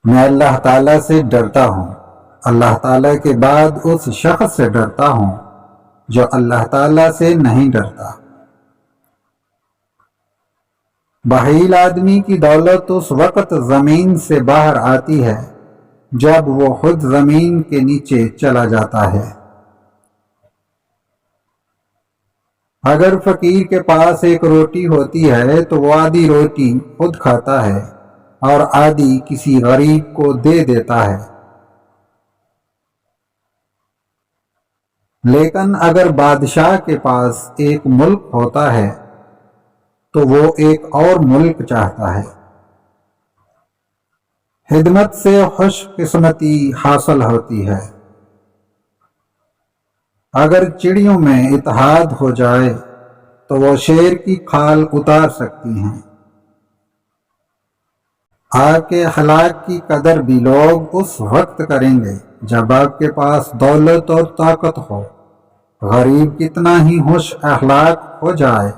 میں اللہ تعالیٰ سے ڈرتا ہوں، اللہ تعالیٰ کے بعد اس شخص سے ڈرتا ہوں جو اللہ تعالیٰ سے نہیں ڈرتا۔ بخیل آدمی کی دولت اس وقت زمین سے باہر آتی ہے جب وہ خود زمین کے نیچے چلا جاتا ہے۔ اگر فقیر کے پاس ایک روٹی ہوتی ہے تو وہ آدھی روٹی خود کھاتا ہے اور آدھی کسی غریب کو دے دیتا ہے۔ لیکن اگر بادشاہ کے پاس ایک ملک ہوتا ہے تو وہ ایک اور ملک چاہتا ہے۔ خدمت سے خوش قسمتی حاصل ہوتی ہے۔ اگر چڑیوں میں اتحاد ہو جائے تو وہ شیر کی کھال اتار سکتی ہیں۔ آپ کے اخلاق کی قدر بھی لوگ اس وقت کریں گے جب آپ کے پاس دولت اور طاقت ہو۔ غریب کتنا ہی خوش اخلاق ہو جائے،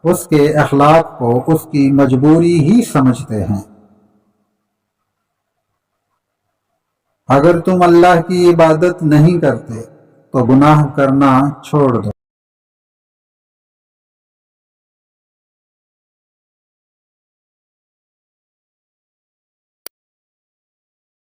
اس کے اخلاق کو اس کی مجبوری ہی سمجھتے ہیں۔ اگر تم اللہ کی عبادت نہیں کرتے تو گناہ کرنا چھوڑ دو۔